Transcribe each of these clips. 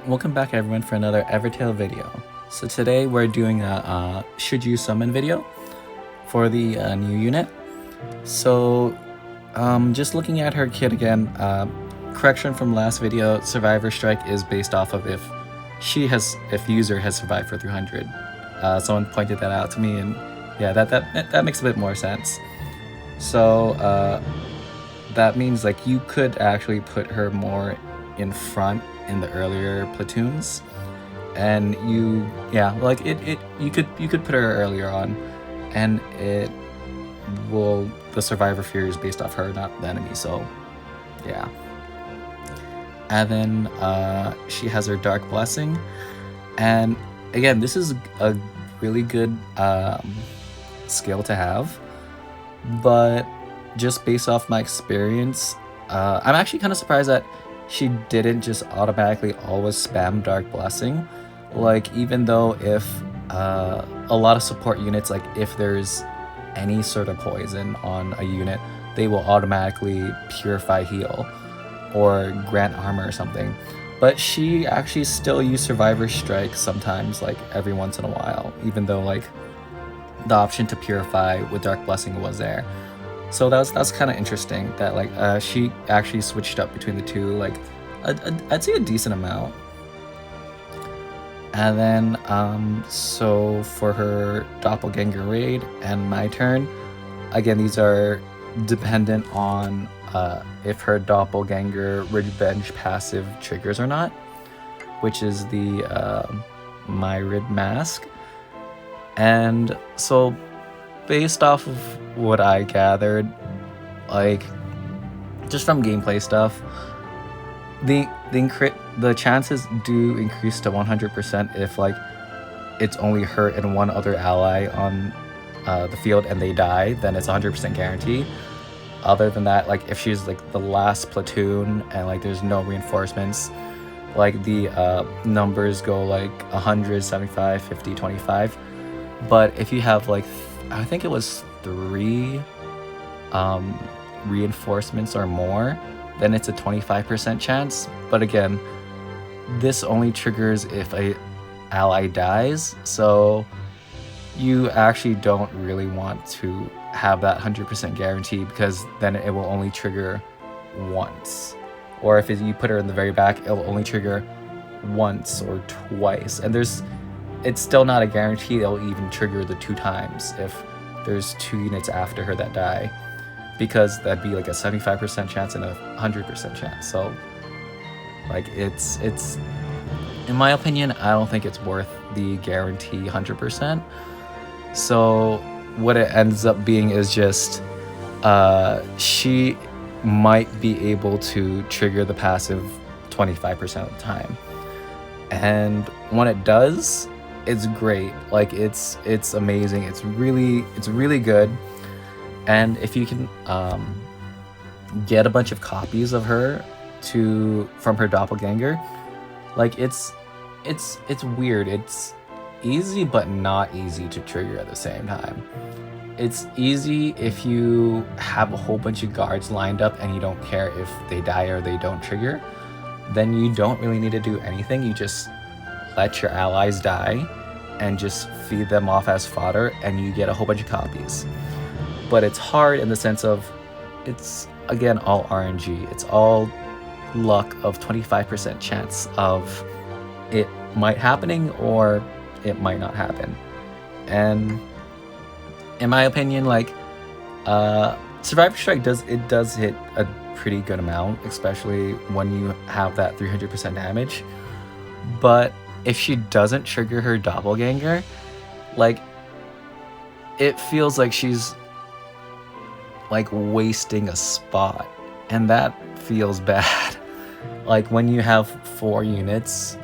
Welcome back everyone for another Evertail video. So today we're doing a should you summon video for the new unit. So just looking at her kit again, correction from last video, Survivor Strike is based off of if user has survived for 300. Someone pointed that out to me, and yeah, that makes a bit more sense. So that means like you could actually put her more in front in the earlier platoons, and you could put her earlier on, and the survivor fear is based off her, not the enemy. So yeah. And then she has her Dark Blessing, and again, this is a really good skill to have, but just based off my experience, I'm actually kind of surprised that she didn't just automatically always spam Dark Blessing. Like, even though if a lot of support units, like if there's any sort of poison on a unit, they will automatically purify heal or grant armor or something. But she actually still used Survivor Strike sometimes, like every once in a while, even though like the option to purify with Dark Blessing was there. So that's kind of interesting that like she actually switched up between the two, like I'd say a decent amount. And then so for her Doppelganger raid and my turn, again, these are dependent on if her Doppelganger revenge passive triggers or not, which is the Myrid mask. And so based off of what I gathered, like just from gameplay stuff, the chances do increase to 100% if like it's only her and one other ally on the field and they die, then it's 100% guarantee. Other than that, like if she's like the last platoon and like there's no reinforcements, like the numbers go like 100, 75, 50, 25. But if you have like I think it was 3 reinforcements or more, then it's a 25% chance. But again, this only triggers if a ally dies, so you actually don't really want to have that 100% guarantee, because then it will only trigger once. Or if you put her in the very back, it will only trigger once or twice, and it's still not a guarantee it'll even trigger the 2 times if there's 2 units after her that die, because that'd be like a 75% chance and a 100% chance. So like it's in my opinion, I don't think it's worth the guarantee 100%. So what it ends up being is just she might be able to trigger the passive 25% of the time, and when it does, it's great. Like it's amazing. It's really good. And if you can get a bunch of copies of her from her Doppelganger, like it's weird. It's easy but not easy to trigger at the same time. It's easy if you have a whole bunch of guards lined up and you don't care if they die or they don't trigger. Then you don't really need to do anything. You just let your allies die and just feed them off as fodder, and you get a whole bunch of copies. But it's hard in the sense of it's, again, all RNG. It's all luck of 25% chance of it might happening or it might not happen. And in my opinion, like Survivor Strike does hit a pretty good amount, especially when you have that 300% damage. But if she doesn't trigger her Doppelganger, like it feels like she's like wasting a spot, and that feels bad. Like when you have 4 units,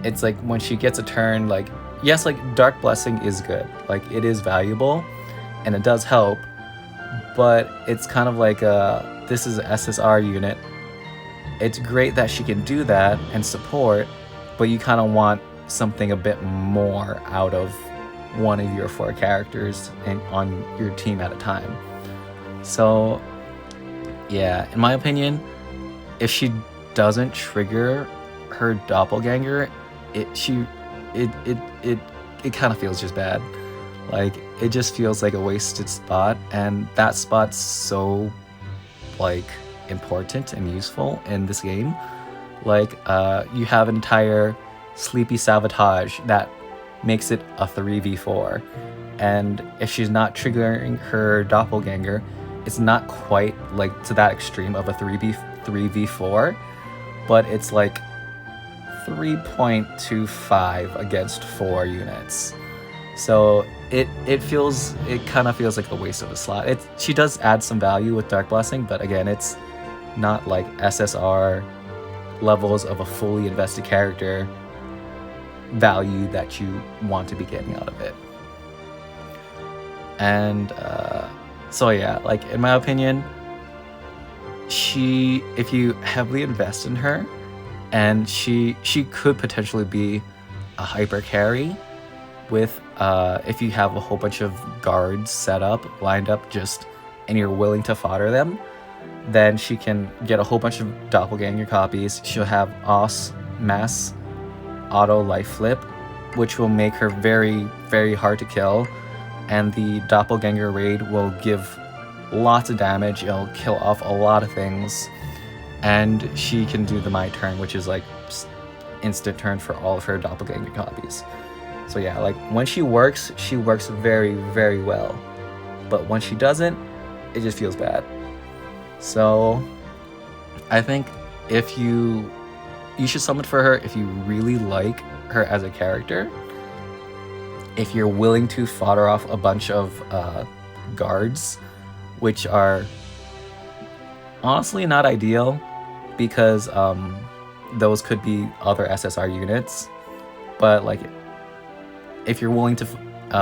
it's like when she gets a turn, like yes, like Dark Blessing is good, like it is valuable and it does help, but it's kind of like this is an SSR unit. It's great that she can do that and support, but you kind of want something a bit more out of one of your 4 characters on your team at a time. So yeah, in my opinion, if she doesn't trigger her doppelganger, it kind of feels just bad. Like, it just feels like a wasted spot, and that spot's so, like, important and useful in this game. Like, you have an entire Sleepy Sabotage that makes it a 3v4, and if she's not triggering her doppelganger, it's not quite like to that extreme of a 3v4, but it's like 3.25 against 4 units. So it kind of feels like a waste of a slot. She does add some value with Dark Blessing, but again, it's not like SSR levels of a fully invested character value that you want to be getting out of it. And so yeah, like, in my opinion, if you heavily invest in her, and she could potentially be a hyper carry with if you have a whole bunch of guards set up, lined up, and you're willing to fodder them, then she can get a whole bunch of doppelganger copies. She'll have mass auto life flip, which will make her very, very hard to kill, and the doppelganger raid will give lots of damage. It'll kill off a lot of things, and she can do the my turn, which is like instant turn for all of her doppelganger copies. So yeah, like, when she works very, very well, but when she doesn't, it just feels bad. So I think if you should summon for her if you really like her as a character. If you're willing to fodder off a bunch of guards, which are honestly not ideal, because those could be other SSR units, but like, if you're willing to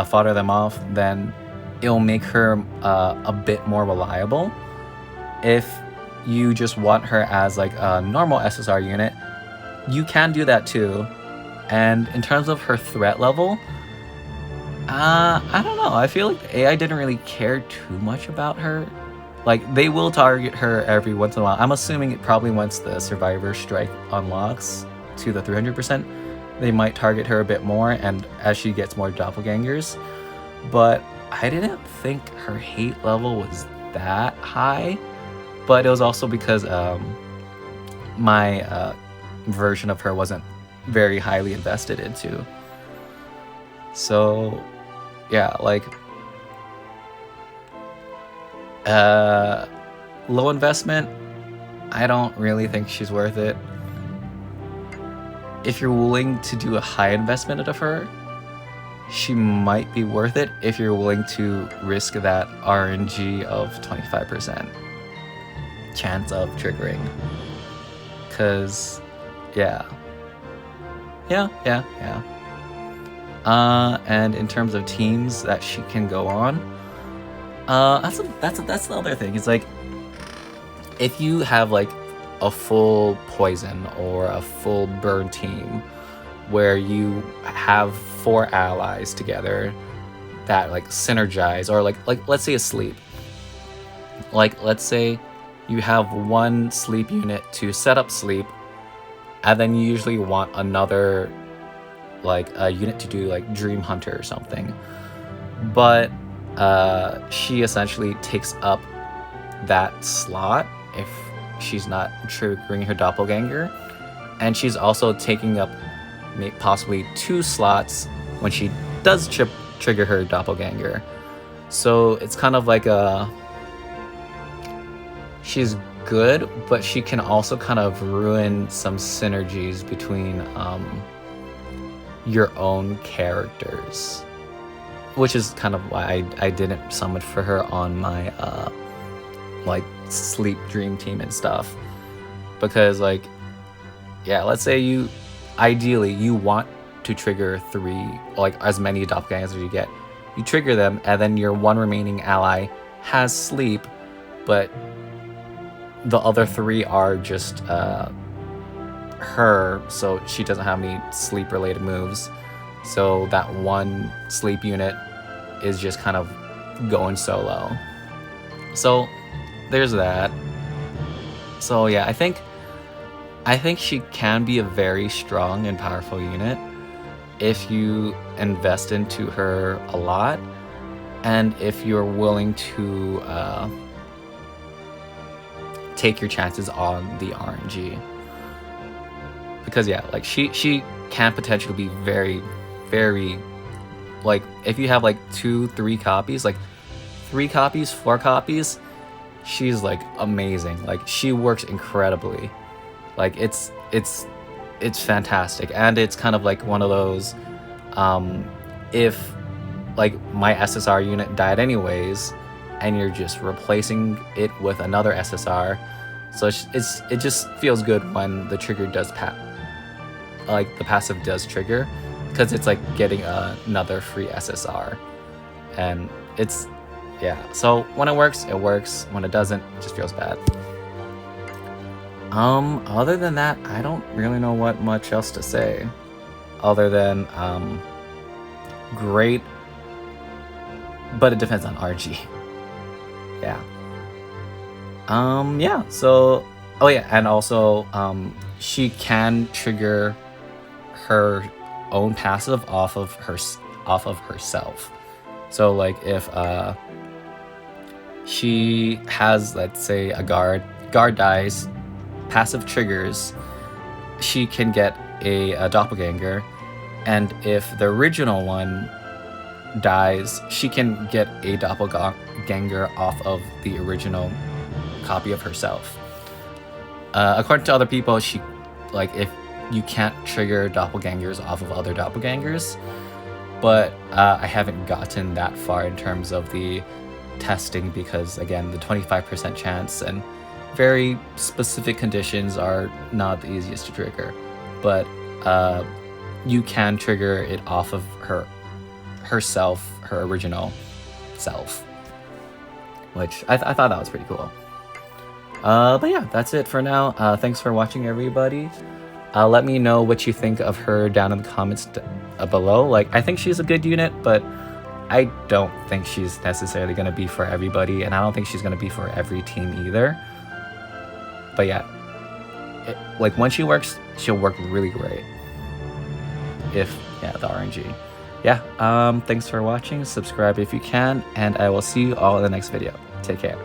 fodder them off, then it'll make her a bit more reliable. If you just want her as like a normal SSR unit, you can do that too. And in terms of her threat level, I don't know. I feel like the AI didn't really care too much about her. Like, they will target her every once in a while. I'm assuming it probably once the Survivor Strike unlocks to the 300%, they might target her a bit more, and as she gets more doppelgangers. But I didn't think her hate level was that high. But it was also because my version of her wasn't very highly invested into. So yeah, like, low investment, I don't really think she's worth it. If you're willing to do a high investment of her, she might be worth it if you're willing to risk that RNG of 25% chance of triggering. Cause yeah. And in terms of teams that she can go on, that's the other thing. It's like, if you have like a full poison or a full burn team where you have 4 allies together that like synergize, or like let's say a sleep. Like, let's say you have one sleep unit to set up sleep, and then you usually want another like a unit to do like Dream Hunter or something. But she essentially takes up that slot if she's not triggering her doppelganger, and she's also taking up possibly 2 slots when she does trigger her doppelganger. So it's kind of like she's good, but she can also kind of ruin some synergies between your own characters, which is kind of why I didn't summon for her on my like sleep dream team and stuff. Because like, yeah, let's say ideally you want to trigger 3, like as many doppelgangers as you get. You trigger them, and then your one remaining ally has sleep, but the other 3 are just her, so she doesn't have any sleep related moves. So that one sleep unit is just kind of going solo. So there's that. So yeah, I think I think she can be a very strong and powerful unit if you invest into her a lot, and if you're willing to take your chances on the RNG. Because yeah, like she can potentially be very, very, like if you have like 2-3 copies, like 3 copies, 4 copies, she's like amazing. Like she works incredibly. Like it's fantastic. And it's kind of like one of those, if like my SSR unit died anyways and you're just replacing it with another SSR, so it just feels good when the trigger does like the passive does trigger, because it's like getting another free SSR. And it's, yeah, so when it works, it works. When it doesn't, it just feels bad. Other than that, I don't really know what much else to say, other than great, but it depends on RG. Yeah. Yeah, so, oh yeah, and also she can trigger her own passive off of herself. So like if she has, let's say, a guard dies, passive triggers, she can get a doppelganger, and if the original one dies, she can get a doppelganger off of the original copy of herself. According to other people, she, like, if you can't trigger doppelgangers off of other doppelgangers, but I haven't gotten that far in terms of the testing, because again, the 25% chance and very specific conditions are not the easiest to trigger. But you can trigger it off of herself, her original self, which I thought that was pretty cool. But yeah, that's it for now. Thanks for watching, everybody. Let me know what you think of her down in the comments below. Like, I think she's a good unit, but I don't think she's necessarily going to be for everybody, and I don't think she's going to be for every team either. But yeah, like when she works, she'll work really great. If, yeah, the RNG. Yeah, thanks for watching. Subscribe if you can, and I will see you all in the next video. Take care.